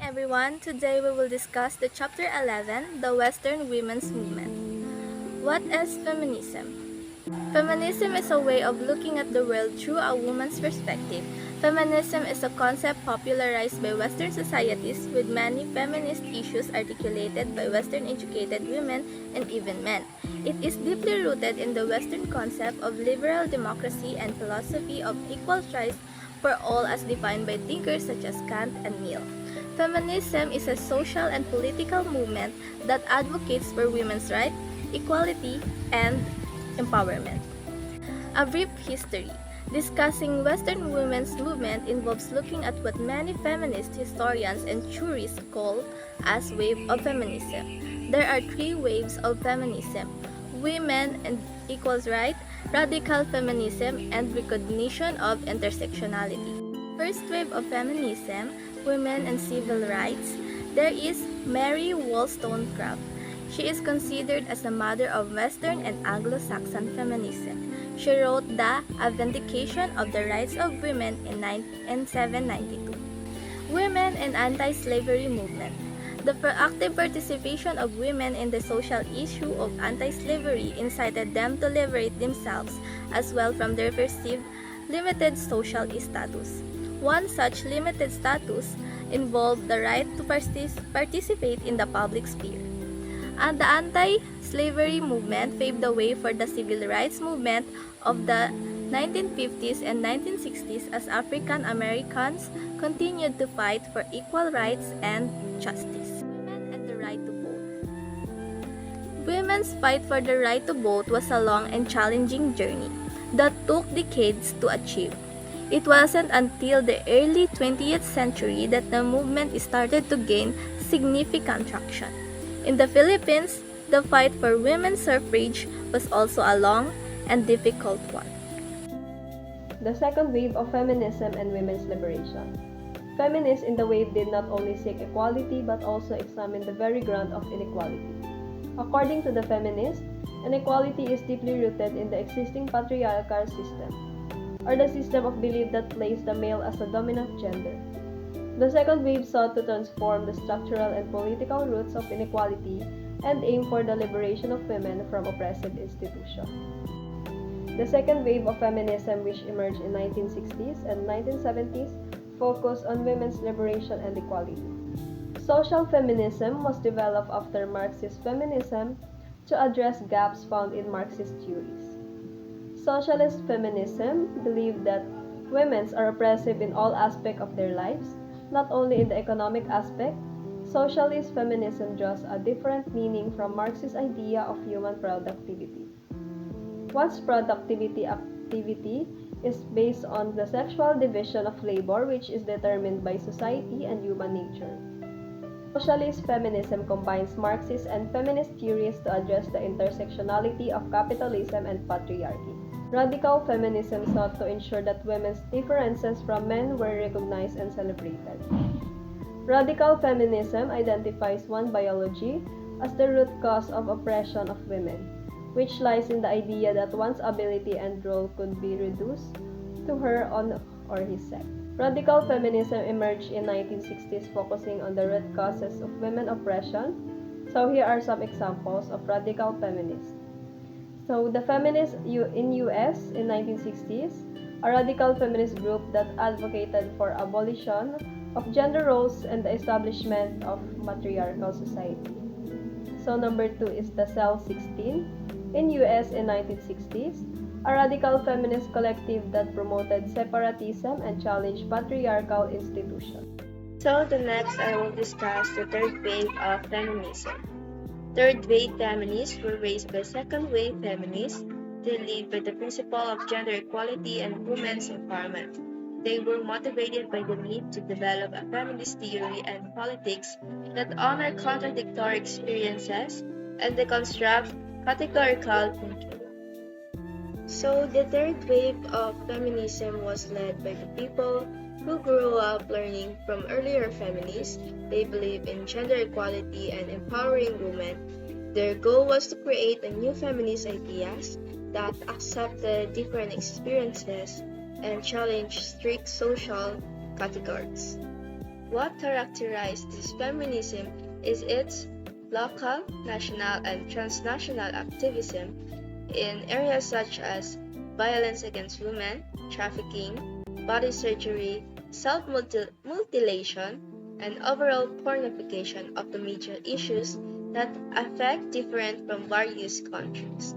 everyone. Today we will discuss the chapter 11, the Western Women's Movement. What is feminism? Feminism is a way of looking at the world through a woman's perspective. Feminism is a concept popularized by Western societies with many feminist issues articulated by Western educated women and even men. It is deeply rooted in the Western concept of liberal democracy and philosophy of equal rights for all as defined by thinkers such as Kant and Mill. Feminism is a social and political movement that advocates for women's rights, equality, and empowerment. A brief history. Discussing Western women's movement involves looking at what many feminist historians and theorists call as wave of feminism. There are three waves of feminism: women and equals right, radical feminism, and recognition of intersectionality. First wave of feminism, women and civil rights. There is Mary Wollstonecraft. She is considered as the mother of Western and Anglo-Saxon feminism. She wrote A Vindication of the Rights of Women in 792. Women and anti-slavery movement. The proactive participation of women in the social issue of anti-slavery incited them to liberate themselves as well from their perceived limited social status. One such limited status involved the right to participate in the public sphere. And the anti-slavery movement paved the way for the civil rights movement of the 1950s and 1960s as African Americans continued to fight for equal rights and justice. Women and the right to vote. Women's fight for the right to vote was a long and challenging journey that took decades to achieve. It wasn't until the early 20th century that the movement started to gain significant traction. In the Philippines, the fight for women's suffrage was also a long and difficult one. The second wave of feminism and women's liberation. Feminists in the wave did not only seek equality but also examine the very ground of inequality. According to the feminists, inequality is deeply rooted in the existing patriarchal system, or the system of belief that places the male as a dominant gender. The second wave sought to transform the structural and political roots of inequality and aim for the liberation of women from oppressive institutions. The second wave of feminism, which emerged in 1960s and 1970s, focused on women's liberation and equality. Social feminism was developed after Marxist feminism to address gaps found in Marxist theories. Socialist feminism believed that women are oppressive in all aspects of their lives, not only in the economic aspect. Socialist feminism draws a different meaning from Marx's idea of human productivity. One's productivity activity is based on the sexual division of labor, which is determined by society and human nature. Socialist feminism combines Marxist and feminist theories to address the intersectionality of capitalism and patriarchy. Radical feminism sought to ensure that women's differences from men were recognized and celebrated. Radical feminism identifies one biology as the root cause of oppression of women, which lies in the idea that one's ability and role could be reduced to her own or his sex. Radical feminism emerged in 1960s focusing on the root causes of women oppression. So here are some examples of radical feminists. So the feminists in US in 1960s, a radical feminist group that advocated for abolition of gender roles and the establishment of matriarchal society. So number 2 is the Cell 16 in US in 1960s, a radical feminist collective that promoted separatism and challenged patriarchal institutions. So the next I will discuss the third wave of feminism. Third wave feminists were raised by second wave feminists. They lived by the principle of gender equality and women's empowerment. They were motivated by the need to develop a feminist theory and politics that honor contradictory experiences and deconstruct categorical thinking. So the third wave of feminism was led by the people who grew up learning from earlier feminists. They believe in gender equality and empowering women. Their goal was to create a new feminist ideas that accepted different experiences and challenged strict social categories. What characterized this feminism is its local, national, and transnational activism in areas such as violence against women, trafficking, body surgery, self-mutilation, and overall pornification of the major issues that affect different from various countries.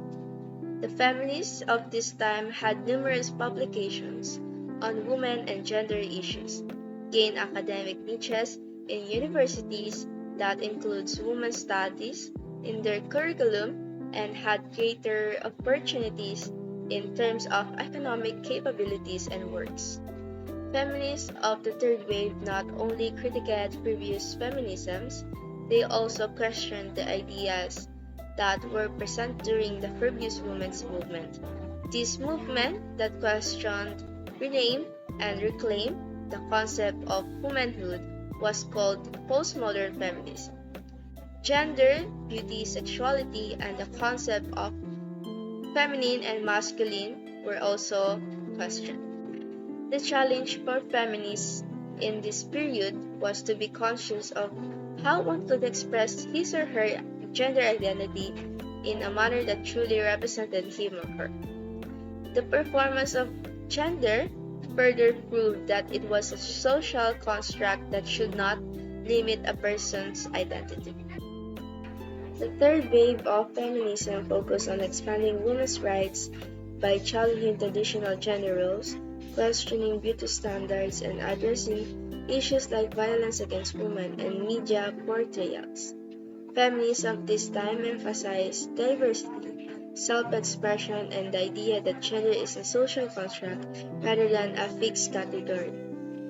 The feminists of this time had numerous publications on women and gender issues, gained academic niches in universities that includes women's studies in their curriculum, and had greater opportunities in terms of economic capabilities and works. Feminists of the third wave not only critiqued previous feminisms, they also questioned the ideas that were present during the previous women's movement. This movement that questioned, renamed, and reclaimed the concept of womanhood was called postmodern feminism. Gender, beauty, sexuality, and the concept of feminine and masculine were also questioned. The challenge for feminists in this period was to be conscious of how one could express his or her gender identity in a manner that truly represented him or her. The performance of gender further proved that it was a social construct that should not limit a person's identity. The third wave of feminism focused on expanding women's rights by challenging traditional gender roles, questioning beauty standards, and addressing issues like violence against women and media portrayals. Feminists of this time emphasized diversity, self-expression, and the idea that gender is a social construct rather than a fixed category.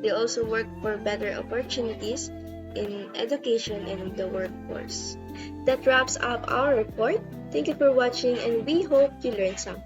They also worked for better opportunities in education and in the workforce. That wraps up our report. Thank you for watching, and we hope you learned something.